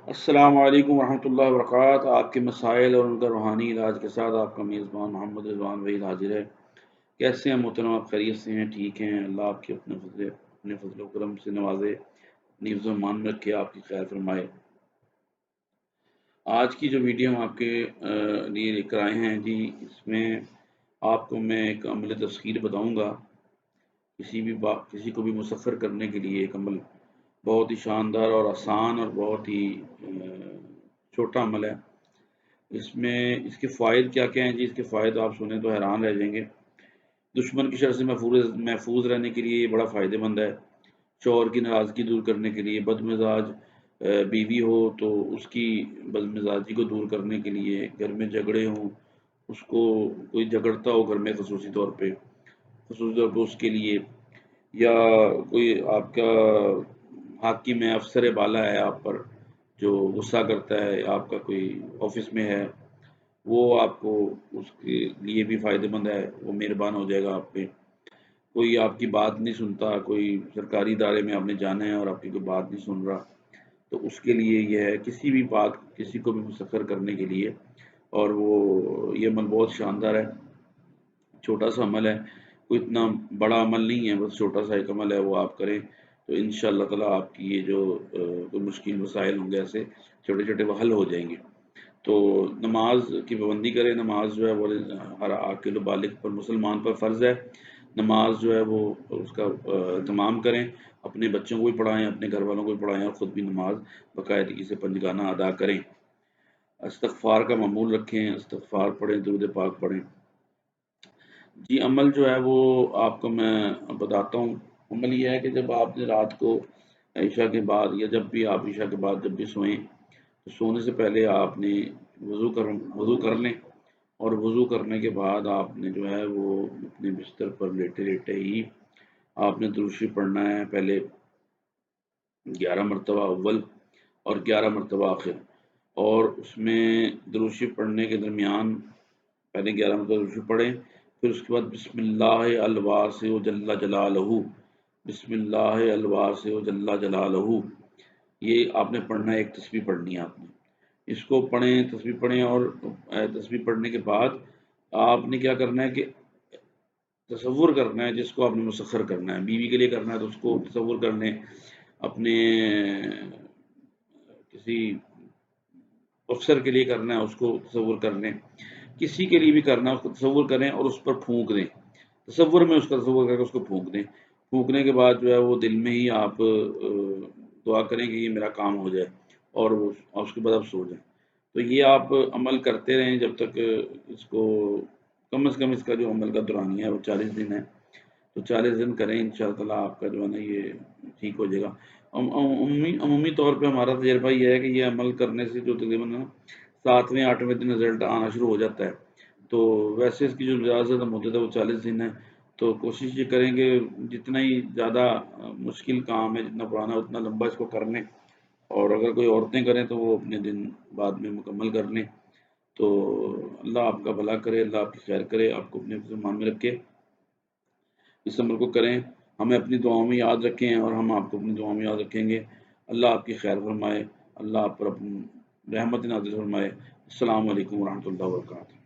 السلام علیکم ورحمۃ اللہ وبرکاتہ۔ آپ کے مسائل اور ان کا روحانی علاج کے ساتھ آپ کا میزبان محمد رضوان وحید حاضر ہے۔ کیسے ہیں محترم؟ آپ خیریت سے ہیں؟ ٹھیک ہیں؟ اللہ آپ کے اپنے فضل و کرم سے نوازے، اپنی حفظ و امان میں رکھے، آپ کی خیر فرمائے۔ آج کی جو ویڈیو ہم آپ کے لیے لے کر آئے ہیں جی، اس میں آپ کو میں ایک عمل تسخیر بتاؤں گا۔ کسی کو بھی مسخر کرنے کے لیے ایک عمل بہت ہی شاندار اور آسان اور بہت ہی چھوٹا عمل ہے۔ اس میں اس کے فوائد کیا کیا ہیں جی؟ اس کے فوائد آپ سنیں تو حیران رہ جائیں گے۔ دشمن کی شر سے محفوظ رہنے کے لیے یہ بڑا فائدہ مند ہے۔ شوہر کی ناراضگی دور کرنے کے لیے، بد مزاج بیوی ہو تو اس کی بد مزاجی کو دور کرنے کے لیے، گھر میں جھگڑے ہوں، اس کو کوئی جھگڑتا ہو گھر میں خصوصی طور پہ اس کے لیے، یا کوئی آپ کا حاکم ہے، افسر بالا ہے آپ پر جو غصہ کرتا ہے، آپ کا کوئی آفس میں ہے، وہ آپ کو اس کے لیے بھی فائدہ مند ہے، وہ مہربان ہو جائے گا آپ پہ۔ کوئی آپ کی بات نہیں سنتا، کوئی سرکاری ادارے میں آپ نے جانا ہے اور آپ کی کوئی بات نہیں سن رہا، تو اس کے لیے یہ ہے کسی کو بھی مسخر کرنے کے لیے۔ اور وہ یہ عمل بہت شاندار ہے، چھوٹا سا عمل ہے، کوئی اتنا بڑا عمل نہیں ہے، بس چھوٹا سا ایک عمل ہے، وہ آپ کریں تو ان شاء اللہ تعالیٰ آپ کی یہ جو کوئی مشکل مسائل ہوں گے ایسے چھوٹے چھوٹے وہ حل ہو جائیں گے۔ تو نماز کی پابندی کریں۔ نماز جو ہے وہ ہر عاقل و بالغ پر، مسلمان پر فرض ہے۔ نماز جو ہے وہ اس کا اہتمام کریں، اپنے بچوں کو بھی پڑھائیں، اپنے گھر والوں کو بھی پڑھائیں، اور خود بھی نماز باقاعدگی سے پنجگانہ ادا کریں۔ استغفار کا معمول رکھیں، استغفار پڑھیں، درود پاک پڑھیں۔ جی، عمل جو ہے وہ آپ کو میں بتاتا ہوں۔ عمل یہ ہے کہ جب آپ نے رات کو عشاء کے بعد، یا جب بھی آپ عشاء کے بعد جب بھی سوئیں، تو سونے سے پہلے آپ نے وضو کر لیں، اور وضو کرنے کے بعد آپ نے جو ہے وہ اپنے بستر پر لیٹے لیٹے ہی آپ نے درود شریف پڑھنا ہے، پہلے 11 مرتبہ اول اور 11 مرتبہ آخر۔ اور اس میں درود شریف پڑھنے کے درمیان پہلے 11 مرتبہ درود شریف پڑھیں، پھر اس کے بعد بسم اللہ الواسع جل جلالہ، بسم اللہ الواسع جل جلالہ، یہ آپ نے پڑھنا ہے، ایک تسبیح پڑھنی ہے آپ نے۔ اس کو پڑھیں، تسبیح پڑھیں، اور تسبیح پڑھنے کے بعد آپ نے کیا کرنا ہے کہ تصور کرنا ہے جس کو آپ نے مسخر کرنا ہے۔ بیوی کے لیے کرنا ہے تو اس کو تصور کر لیں، اپنے کسی افسر کے لیے کرنا ہے اس کو تصور کر لیں، کسی کے لیے بھی کرنا ہے اس کو تصور کریں اور اس پر پھونک دیں، تصور میں اس کا تصور کر کے اس کو پھونک دیں۔ پھونکنے کے بعد جو ہے وہ دل میں ہی آپ دعا کریں کہ یہ میرا کام ہو جائے، اور اس کے بعد آپ سو جائیں۔ تو یہ آپ عمل کرتے رہیں جب تک اس کو، کم از کم اس کا جو عمل کا دورانیہ ہے وہ 40 دن ہے، تو 40 دن کریں، ان شاء اللہ آپ کا جو ہے نا یہ ٹھیک ہو جائے گا۔ عمومی طور پہ ہمارا تجربہ یہ ہے کہ یہ عمل کرنے سے جو تقریباً 7ویں 8ویں دن رزلٹ آنا شروع ہو جاتا ہے۔ تو ویسے اس کی جو زیادہ مدت ہے وہ 40 دن ہے، تو کوشش یہ کریں کہ جتنا ہی زیادہ مشکل کام ہے، جتنا پرانا اتنا لمبا اس کو کر لیں، اور اگر کوئی عورتیں کریں تو وہ اپنے دن بعد میں مکمل کر لیں۔ تو اللہ آپ کا بھلا کرے، اللہ آپ کی خیر کرے، آپ کو اپنے مسلمان میں رکھے، اس عمل کو کریں، ہمیں اپنی دعاؤں میں یاد رکھیں، اور ہم آپ کو اپنی دعاؤں میں یاد رکھیں گے۔ اللہ آپ کی خیر فرمائے، اللہ آپ پر اپنی رحمت نازل فرمائے۔ السلام علیکم ورحمۃ اللہ وبرکاتہ۔